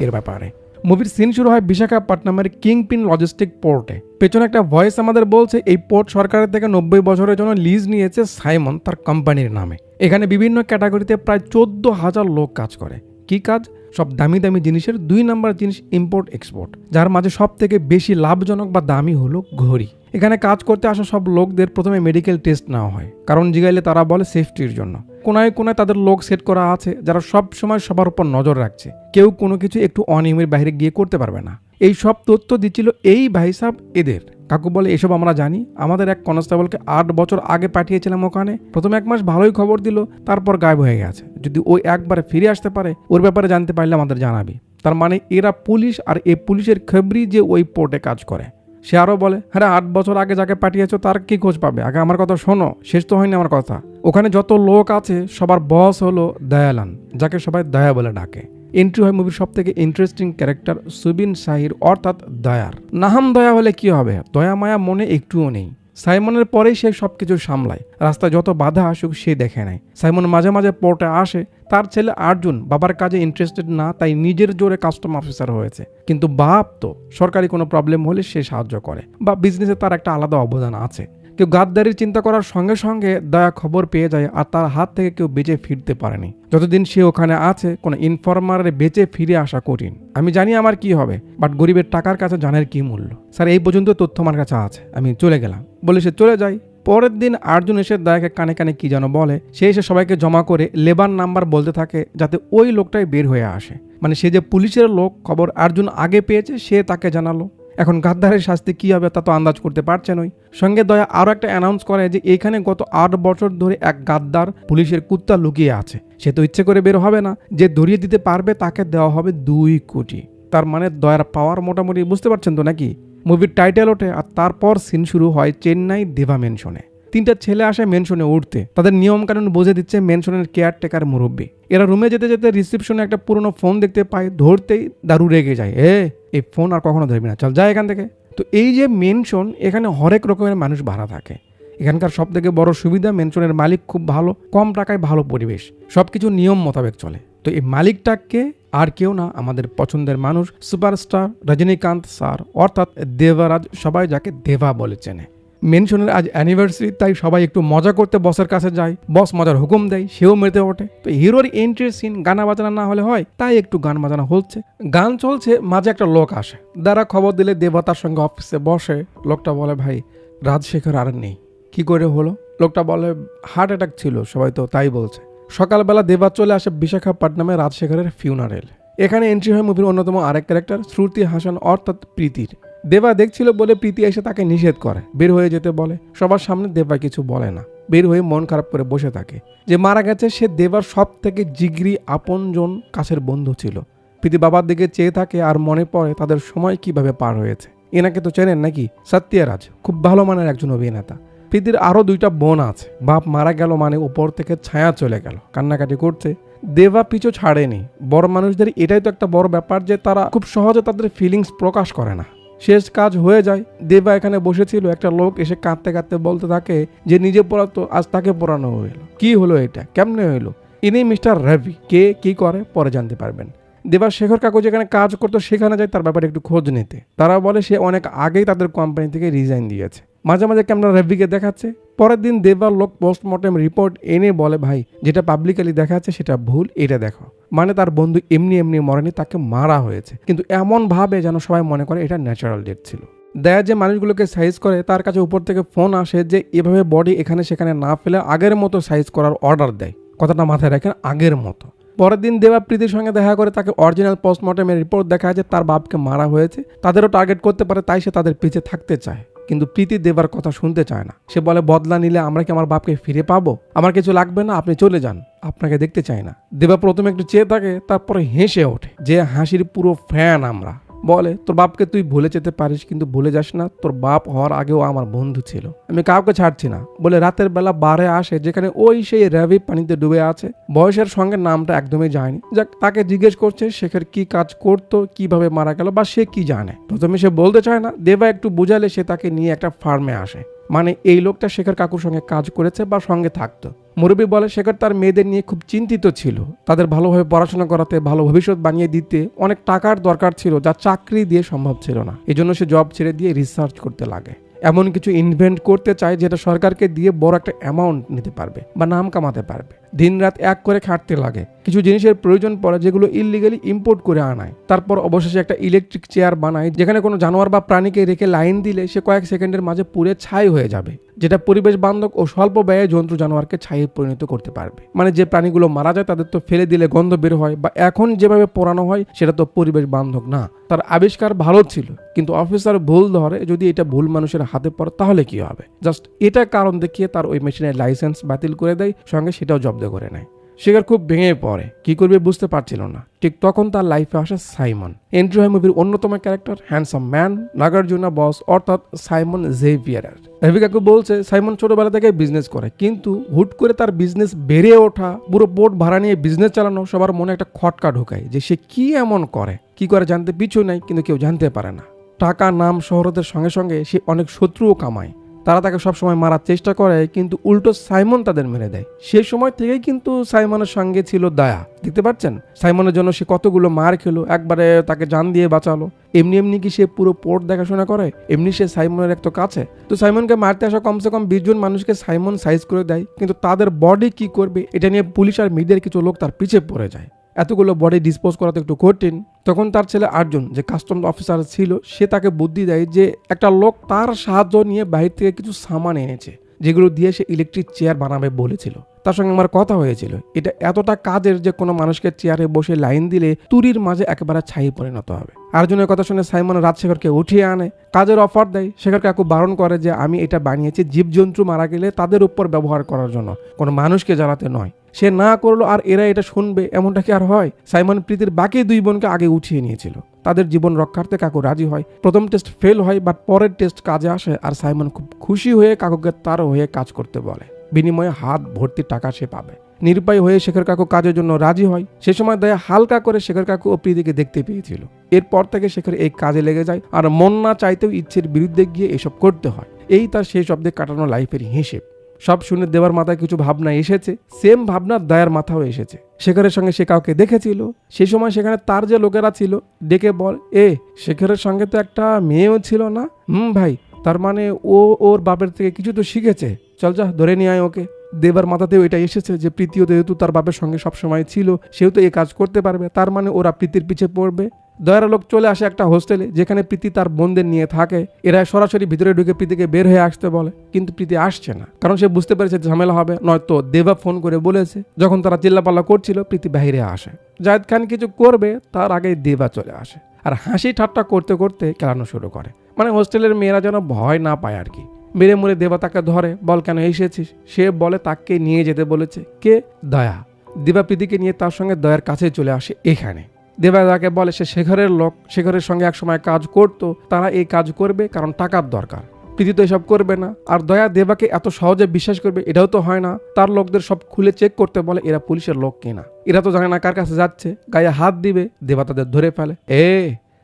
এর ব্যাপারে। মুভির সিন শুরু হয় বিশাখাপট্টনমের কিংপিন লজিস্টিক পোর্টে। পেছনে একটা ভয়েস আমাদের বলছে এই পোর্ট সরকারের থেকে 90 বছরের জন্য লিজ নিয়েছে সাইমন তার কোম্পানির নামে। এখানে বিভিন্ন ক্যাটাগরিতে প্রায় 14,000 লোক কাজ করে। কি কাজ? সব দামি দামি জিনিসের 2 নম্বর জিনিস ইম্পোর্ট এক্সপোর্ট, যার মাঝে সব থেকে বেশি লাভজনক বা দামি হলো ঘড়ি। এখানে কাজ করতে আসা সব লোকদের প্রথমে মেডিকেল টেস্ট নেওয়া হয়, কারণ জিগাইলে তারা বলে সেফটির জন্য। কোনায় কোনায় তাদের লোক সেট করা আছে যারা সব সময় সবার উপর নজর রাখছে, কেউ কোনো কিছু একটু অনিয়মের বাইরে গিয়ে করতে পারবে না। এই সব তথ্য দিচ্ছিল এই ভাই সাহেব এদের। কাকু বলে এসব আমরা জানি, আমাদের এক কনস্টেবলকে 8 বছর আগে পাঠিয়েছিলাম ওখানে, প্রথমে 1 মাস ভালোই খবর দিল, তারপর গায়েব হয়ে গেছে। যদি ওই একবারে ফিরে আসতে পারে ওর ব্যাপারে জানতে পারলে আমাদের জানাবি। তার মানে এরা পুলিশ, আর এই পুলিশের খবরই যে ওই পোর্টে কাজ করে। সে আরও বলে, হ্যাঁ 8 বছর আগে যাকে পাঠিয়েছো তার কি খোঁজ পাবে? আগে আমার কথা শোনো, শেষ তো হয়নি আমার কথা। ওখানে যত লোক আছে সবার বস হলো দয়ালান, যাকে সবাই দয়া বলে ডাকে। এন্ট্রি হয় মুভির সব থেকে ইন্টারেস্টিং ক্যারেক্টার সুবিন শাহির, অর্থাৎ দয়ার। নাহাম দয়া হলে কি হবে, দয়া মায়া মনে একটুও নেই। সাইমনের পরেই সে সবকিছু সামলায়, রাস্তায় যত বাধা আসুক সে দেখে নেয়। সাইমন মাঝে মাঝে পোর্টে আসে, তার ছেলে আর্জুন বাবার কাজে ইন্টারেস্টেড না, তাই নিজের জোরে কাস্টম অফিসার হয়েছে। কিন্তু বাপ তো সরকারি কোনো প্রবলেম হলে সে সাহায্য করে, বা বিজনেসে তার একটা আলাদা অবদান আছে। কেউ গাদ্দারির চিন্তা করার সঙ্গে সঙ্গে দয়া খবর পেয়ে যায়, আর তার হাত থেকে কেউ বেঁচে ফিরতে পারেনি। যতদিন সে ওখানে আছে কোনো ইনফরমারের বেঁচে ফিরে আসা কঠিন। আমি জানি আমার কি হবে, বাট গরিবের টাকার কাছে জানের কি মূল্য। স্যার এই পর্যন্ত তথ্য আমার কাছে আছে, আমি চলে গেলাম বলে সে চলে যায়। পরের দিন আর্জুন এসে দয়াকে কানে কানে কি যেন বলে, সে এসে সবাইকে জমা করে লেবার নাম্বার বলতে থাকে যাতে ওই লোকটাই বের হয়ে আসে। মানে সে যে পুলিশের লোক, খবর আর্জুন আগে পেয়েছে, সে তাকে জানালো। এখন গাদ্দারের শাস্তি কি হবে তা তো আন্দাজ করতে পারছেন। ওই সঙ্গে দয়া আরও একটা অ্যানাউন্স করে যে এখানে গত 8 বছর ধরে এক গাদ্দার পুলিশের কুত্তা লুকিয়ে আছে। সে তো ইচ্ছে করে বের হবে না, যে ধরিয়ে দিতে পারবে তাকে দেওয়া হবে 2 কোটি। তার মানে দয়ার পাওয়ার মোটামুটি বুঝতে পারছেন তো নাকি? মুভির টাইটেল ওঠে, আর তারপর সিন শুরু হয় চেন্নাই দেভা মেনশনে। 3টা ছেলে আসে মেনশনে উঠতে, তাদের নিয়ম কানুন বুঝে দিচ্ছে মেনশনের কেয়ারটেকার মুরব্বী। এরা রুমে যেতে যেতে রিসেপশনে একটা পুরনো ফোন দেখতে পায়, ধরতেই দারু রেগে যায়, এই ফোন আর কখনো ধরবি না, চল যায় এখান থেকে। তো এই যে মেনশন, এখানে হরেক রকমের মানুষ ভাড়া থাকে। এখানকার সব থেকে বড় সুবিধা মেনশনের মালিক খুব ভালো, কম টাকায় ভালো পরিবেশ, সবকিছু নিয়ম মোতাবেক চলে। তো এই মালিকটাকে আর কেউ না, আমাদের পছন্দের মানুষ সুপারস্টার রজনীকান্ত স্যার, অর্থাৎ দেবরাজ, সবাই যাকে দেবা বলে চেনে। মেনশনের আজ অ্যানিভার্সারি, তাই সবাই একটু মজা করতে বসের কাছে যায়। বস মজার হুকুম দেয়, সেও মেতে ওঠে। তো হিরোর এন্ট্রির সিন গানা বাজানা না হলে হয়, তাই একটু গান বাজানো হচ্ছে, গান চলছে। মাঝে একটা লোক আসে, দ্বারা খবর দিলে দেবতার সঙ্গে অফিসে বসে। লোকটা বলে, ভাই রাজশেখর আর নেই। কি করে হলো? লোকটা বলে, হার্ট অ্যাটাক ছিল, সবাই তো তাই বলছে। সকালবেলা দেবা চলে আসে বিশাখাপট্টনমে রাজশেখরের ফিউনারেল। এখানে এন্ট্রি হয় মুভির অন্যতম আরেক ক্যারেক্টার শ্রুতি হাসান, অর্থাৎ প্রীতির। দেবা দেখছিল বলে প্রীতি এসে তাকে নিষেধ করে, বের হয়ে যেতে বলে। সবার সামনে দেবা কিছু বলে না, বের হয়ে মন খারাপ করে বসে থাকে। যে মারা গেছে সে দেবার সব থেকে জিগরি আপনজন, কাছের বন্ধু ছিল। প্রীতি বাবার দিকে চেয়ে থাকে, আর মনে পড়ে তাদের সময় কিভাবে পার হয়েছে। এনাকে তো চেনেন নাকি? সত্যরাজ, খুব ভালো মানের একজন অভিনেতা। প্রীতির আরও 2টা বোন আছে। বাপ মারা গেল মানে উপর থেকে ছায়া চলে গেল, কান্নাকাটি করছে। দেবা পিছু ছাড়েনি। বড় মানুষদের এটাই তো একটা বড় ব্যাপার যে তারা খুব সহজে তাদের ফিলিংস প্রকাশ করে না। শেষ কাজ হয়ে যায়, দেবা এখানে বসেছিল, একটা লোক এসে কাঁদতে কাঁদতে বলতে থাকে যে নিজে পড়াতো, আজ তাকে পড়ানো হইলো। কি হলো এটা, কেমনে হইলো? ইনি মিস্টার রবি। কে কি করে পরে জানতে পারবেন। দেবা শেখর কাকু যেখানে কাজ করতো সেখানে যায় তার ব্যাপারে একটু খোঁজ নিতে। তারা বলে সে অনেক আগেই তাদের কোম্পানি থেকে রিজাইন দিয়েছে। মাঝে মাঝে ক্যামেরা রবিকে দেখাচ্ছে। পরের দিন দেবার লোক পোস্টমর্টেম রিপোর্ট এনে বলে, ভাই যেটা পাবলিকালি দেখাচ্ছে সেটা ভুল, এটা দেখো। মানে তার বন্ধু এমনি এমনি মরেনি, তাকে মারা হয়েছে, কিন্তু এমন ভাবে যেন সবাই মনে করে এটা ন্যাচারাল ডেথ ছিল। দেয়া যে মানুষগুলোকে সাইজ করে তার কাছে উপর থেকে ফোন আসে যে এভাবে বডি এখানে সেখানে না ফেলে আগের মতো সাইজ করার অর্ডার দেয়। কথাটা মাথায় রাখেন, আগের মতো। পরের দিন দেবা প্রীতির সঙ্গে দেখা করে তাকে অরিজিনাল পোস্টমর্টেমের রিপোর্ট দেখায় যে তার বাপকে মারা হয়েছে। তাদেরও টার্গেট করতে পারে, তাই সে তাদের পিছে থাকতে চায়। কিন্তু প্রীতি দেবার কথা শুনতে চায় না। সে বলে, বদলা নিলে আমরা কি আমার বাপকে ফিরে পাবো? আমার কিছু লাগবে না, আপনি চলে যান, আপনাকে দেখতে চাই না। দেবা প্রথমে একটু চেয়ে থাকে, তারপরে হেসে ওঠে, যে হাসির পুরো ফ্যান আমরা। বলে, তোর বাপকে তুই ভুলে যেতে পারিস, কিন্তু ভুলে যাস না তোর বাপ হওয়ার আগেও আমার বন্ধু ছিল, আমি কাউকে ছাড়ছি না। বলে রাতের বেলা বারে আসে, যেখানে ওই সেই রবি পানিতে ডুবে আছে। বয়সের সঙ্গে নামটা একদমই যায়নি। যাক, তাকে জিজ্ঞেস করছে শেখর কি কাজ করতো, কিভাবে মারা গেল, বা সে কি জানে। প্রথমে সে বলতে চায় না। দেবা একটু বুঝালে সে তাকে নিয়ে একটা ফার্মে আসে। মানে এই লোকটা শেখর কাকুর সঙ্গে কাজ করেছে বা সঙ্গে থাকতো। মুরব্বী বলে শেখর তার মেয়েদের নিয়ে খুব চিন্তিত ছিল, তাদের ভালোভাবে পড়াশোনা করাতে, ভালো ভবিষ্যৎ বানিয়ে দিতে অনেক টাকার দরকার ছিল, যা চাকরি দিয়ে সম্ভব ছিল না। এজন্য সে জব ছেড়ে দিয়ে রিসার্চ করতে লাগে, এমন কিছু ইনভেন্ট করতে চায় যেটা সরকারকে দিয়ে বড় একটা অ্যামাউন্ট নিতে পারবে বা নাম কামাতে পারবে। দিন রাত এক করে খাটতে লাগে, কিছু জিনিসের প্রয়োজন পড়ে যেগুলো ইললিগালি ইম্পোর্ট করে আনায়। তারপর অবশেষে একটা ইলেকট্রিক চেয়ার বানায়, যেখানে কোনো জানোয়ার বা প্রাণীকে রেখে লাইন দিলে সে কয়েক সেকেন্ডের মাঝে পুড়ে ছাই হয়ে যাবে, যেটা পরিবেশ বান্ধব ও স্বল্প ব্যয়ে জন্তু জানোয়ারকে ছাইয়ে পরিণত করতে পারবে। মানে যে প্রাণীগুলো মারা যায় তাদের তো ফেলে দিলে গন্ধ বের হয়, বা এখন যেভাবে পোড়ানো হয় সেটা তো পরিবেশ বান্ধব না। তার আবিষ্কার ভালো ছিল, কিন্তু অফিসার ভুল ধরে, যদি এটা ভুল মানুষের হাতে পড়ে তাহলে কি হবে। জাস্ট এটা কারণ দেখিয়ে তার ওই মেশিনের লাইসেন্স বাতিল করে দেয়, সঙ্গে সেটাও জব্দ করে নেয়। শেখর খুব ভেঙে পড়ে, কি করবে বুঝতে পারছিল না। ঠিক তখন তার লাইফে আসে সাইমন। এন্ট্রি হয় মুভির অন্যতম ক্যারেক্টার হ্যান্ডসাম ম্যান নাগার্জুনা বস অর্থাৎ সাইমন জেভিয়ারের। রবি কাকু বলছে সাইমন ছোটবেলা থেকে বিজনেস করে, কিন্তু হুট করে তার বিজনেস বেড়ে ওঠা, পুরো পোর্ট ভাড়া নিয়ে বিজনেস চালানো সবার মনে একটা খটকা ঢোকায় যে সে কি এমন করে, কি করে জানতে পিছু নাই, কিন্তু কেউ জানতে পারে না। টাকা নাম শহরতের সঙ্গে সঙ্গে সে অনেক শত্রুও কামায়। তারা তাকে সবসময় মারার চেষ্টা করে, কিন্তু উল্টো সাইমন তাদের মেরে দেয়। সেই সময় থেকেই কিন্তু সাইমনের সঙ্গে ছিল দয়া। দেখতে পাচ্ছেন সাইমনের জন্য সে কতগুলো মার খেলো, একবারে তাকে জান দিয়ে বাঁচালো। এমনি এমনি কি সে পুরো পোর্ট দেখাশোনা করে? এমনি সে সাইমনের এক তো কাছে। তো সাইমনকে মারতে আসা কমসে কম 20 জন মানুষকে সাইমন সাইজ করে দেয়, কিন্তু তাদের বডি কি করবে এটা নিয়ে পুলিশ আর মিডিয়ার কিছু লোক তার পিছে পড়ে যায়। এতগুলো বডি ডিসপোজ করা তো একটু কঠিন। তখন তার ছেলে আর্জুন, যে কাস্টমস অফিসার ছিল, সে তাকে বুদ্ধি দেয় যে একটা লোক তার সাহায্য নিয়ে বাইরে থেকে কিছু সামান এনেছে, যেগুলো দিয়ে সে ইলেকট্রিক চেয়ার বানাবে বলেছিল। তার সঙ্গে আমার কথা হয়েছিল, এটা এতটা কাজের যে কোনো মানুষকে চেয়ারে বসে লাইন দিলে তুরির মাঝে একেবারে ছাই পরিণত হবে। আর্জুনের কথা শুনে সাইমন রাত শেখরকে উঠিয়ে আনে, কাজের অফার দেয়। শেখর কাকু বারণ করে যে আমি এটা বানিয়েছি জীবজন্তু মারা গেলে তাদের উপর ব্যবহার করার জন্য, কোনো মানুষকে জ্বালাতে নয়। সে না করলো আর এরা এটা শুনবে, এমনটা কি আর হয়? সাইমন প্রীতির বাকি 2 বোনকে আগে উঠিয়ে নিয়েছিল, তাদের জীবন রক্ষার্থে কাকু রাজি হয়। প্রথম টেস্ট ফেল হয়, বাট পরের টেস্ট কাজে আসে, আর সাইমন খুব খুশি হয়ে কাকুকে তার হয়ে কাজ করতে বলে। বিনিময়ে হাত ভর্তি টাকা সে পাবে। নিরুপায় হয়ে শেখর কাকু কাজের জন্য রাজি হয়। সে সময় দয়া হালকা করে শেখর কাকু ও প্রীতিকে দেখতে পেয়েছিল। এরপর থেকে শেখর এই কাজে লেগে যায়, আর মন না চাইতেও ইচ্ছের বিরুদ্ধে গিয়ে এসব করতে হয়। এই তার সেই শব্দে কাটানো লাইফের হিসেব। সব শুনে দেবার মাথায় কিছু ভাবনা এসেছে, সেম ভাবনা দয়ার মাথাও এসেছে। শেখরের সঙ্গে সে কাউকে দেখেছিল, সেই সময় সেখানে তার যে লোকেরা ছিল ডেকে বল, শেখরের সঙ্গে তো একটা মেয়েও ছিল না? ভাই, তার মানে ও ওর বাপের থেকে কিছু তো শিখেছে, চল যা ধরে নিয়ে আয় ওকে। দেবার মাথাতেও এটা এসেছে যে প্রীতিও যেহেতু তার বাপের সঙ্গে সবসময় ছিল, সেও তো এই কাজ করতে পারবে, তার মানে ওরা প্রীতির পিছে পড়বে। দয়ার লোক চলে আসে একটা হোস্টেলে, যেখানে প্রীতি তার বোনদের নিয়ে থাকে। এরা সরাসরি ভিতরে ঢুকে প্রীতিকে বের হয়ে আসতে বলে, কিন্তু প্রীতি আসছে না, কারণ সে বুঝতে পেরেছে ঝামেলা হবে। নয়তো দেবা ফোন করে বলেছে। যখন তারা চিল্লাপাল্লা করছিল, প্রীতি বাইরে আসে। জায়েদ খান কিছু করবে তার আগে দেবা চলে আসে, আর হাসি ঠাট্টা করতে করতে খেলানো শুরু করে। মানে হোস্টেলের মেয়েরা যেন ভয় না পায় আর কি। মেরে মুড়ে দেবা তাকে ধরে, বল কেন এসেছিস? সে বলে তাকে নিয়ে যেতে বলেছে কে? দয়া। দেবা প্রীতিকে নিয়ে তার সঙ্গে দয়ার কাছে চলে আসে এখানে। দেবা তাকে বলে সে শেখরের লোক, শেখরের সঙ্গে একসময় কাজ করতো, তারা এই কাজ করবে কারণ টাকার দরকার। প্রীতি তো এসব করবে না, আর দয়া দেবাকে এত সহজে বিশ্বাস করবে এটাও তো হয় না। তার লোকদের সব খুলে চেক করতে বলে এরা পুলিশের লোক কিনা। এরা তো জানে না কার কাছে যাচ্ছে, গায়ে হাত দিবে। দেবা তাদের ধরে ফেলে,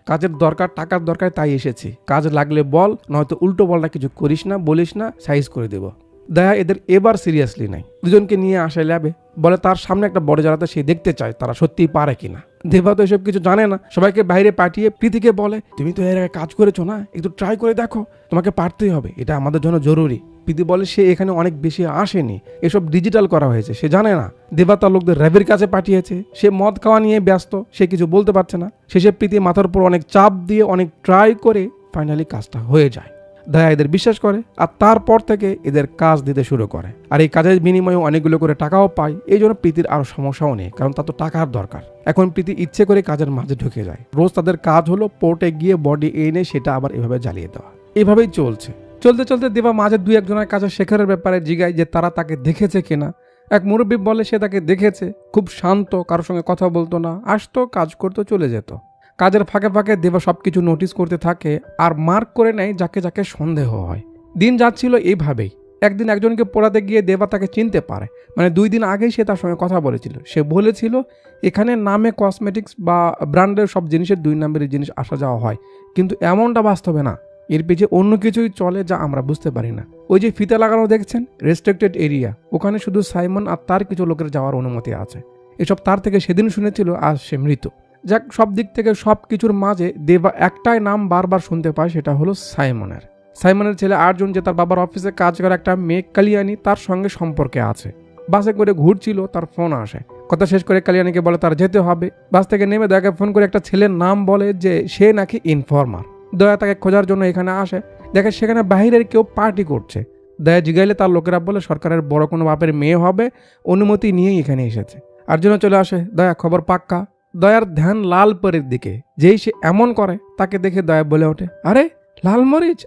কাজের দরকার, টাকার দরকার, তাই এসেছি, কাজ লাগলে বল, নয়তো উল্টো বলটা কিছু করিস না, বলিস না, সাইজ করে দেব। দয়া এদের এবার সিরিয়াসলি নাই, দুজনকে নিয়ে আসে ল্যাবে। বলে তার সামনে একটা বড় জ্বালাতে সে দেখতে চায় তারা সত্যিই পারে কিনা। দেবা তো এসব কিছু জানে না, সবাইকে বাইরে পাঠিয়ে প্রীতিকে বলে, তুমি তো এর আগে কাজ করেছো না, একটু ট্রাই করে দেখো, তোমাকে পারতেই হবে, এটা আমাদের জন্য জরুরি। প্রীতি বলে সে এখানে অনেক বেশি আসেনি, এসব ডিজিটাল করা হয়েছে, সে জানে না। দেবা তার লোকদের র্যাবের কাছে পাঠিয়েছে, সে মদ খাওয়া নিয়ে ব্যস্ত, সে কিছু বলতে পারছে না। শেষে প্রীতি মাথার উপর অনেক চাপ দিয়ে অনেক ট্রাই করে ফাইনালি কাজটা হয়ে যায়। দয়া এদের বিশ্বাস করে, আর তারপর থেকে এদের কাজ দিতে শুরু করে। আর এই কাজের বিনিময়ে অনেকগুলো করে টাকাও পায়। এই জন্য প্রীতির আরো সমস্যাও নেই, কারণ তার তো টাকার দরকার। এখন প্রীতি ইচ্ছে করে কাজের মাঝে ঢুকে যায়। রোজ তাদের কাজ হলো পোর্টে গিয়ে বডি এনে সেটা আবার এভাবে জ্বালিয়ে দেওয়া। এভাবেই চলছে। চলতে চলতে দেবা মাঝে 2-1 কাজের শেখরের ব্যাপারে জিগায় যে তারা তাকে দেখেছে কিনা। এক মুরব্বী বলে সে তাকে দেখেছে, খুব শান্ত, কারোর সঙ্গে কথা বলতো না, আসতো, কাজ করতো, চলে যেত। কাজের ফাঁকে ফাঁকে দেবা সবকিছু নোটিস করতে থাকে আর মার্ক করে নেয় যাকে যাকে সন্দেহ হয়। দিন যাচ্ছিল এইভাবেই। একদিন একজনকে পড়াতে গিয়ে দেবা তাকে চিনতে পারে। মানে 2 দিন আগেই সে তার সঙ্গে কথা বলেছিল। সে বলেছিল এখানে নামে কসমেটিক্স বা ব্র্যান্ডের সব জিনিসের 2 নম্বরের জিনিস আসা যাওয়া হয়, কিন্তু এমনটা বাস্তবে না। এর পিছিয়ে অন্য কিছুই চলে যা আমরা বুঝতে পারি না। ওই যে ফিতা লাগানো দেখছেন, রেস্ট্রিক্টেড এরিয়া, ওখানে শুধু সাইমন আর তার কিছু লোকের যাওয়ার অনুমতি আছে। এসব তার থেকে সেদিন শুনেছিল, আজ সে মৃত। যাক, সব দিক থেকে সব কিছুর মাঝে দেবা একটাই নাম বারবার শুনতে পায়, সেটা হলো সাইমনের। সাইমনের ছেলে আর্জুন, যে তার বাবার অফিসে কাজ করে একটা মেয়ে কালিয়ানি, তার সঙ্গে সম্পর্কে আছে। বাসে করে ঘুরছিল, তার ফোন আসে। কথা শেষ করে কালিয়ানিকে বলে তার যেতে হবে। বাস থেকে নেমে দয়াকে ফোন করে একটা ছেলের নাম বলে যে সে নাকি ইনফর্মার। দয়া তাকে খোঁজার জন্য এখানে আসে। দেখে সেখানে বাহিরের কেউ পার্টি করছে। দয়া জিগাইলে তার লোকেরা বলে সরকারের বড় কোনো বাপের মেয়ে হবে, অনুমতি নিয়েই এখানে এসেছে। আর্জুনও চলে আসে। দয়া খবর পাক্কা। দয়ার ধ্যান লাল পরীর দিকে। যেই সে এমন করে তাকে দেখে দয়া বলে ওঠে, আরে লাল মরিচ,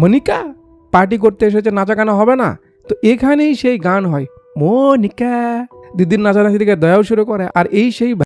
মনিকা পার্টি করতে এসেছে, নাচা গানা হবে না? তো এখানেই সেই গান হয়, মনিকা। দিদির নাচানাচি দিকে দয়াও শুরু করে। আর এই সেই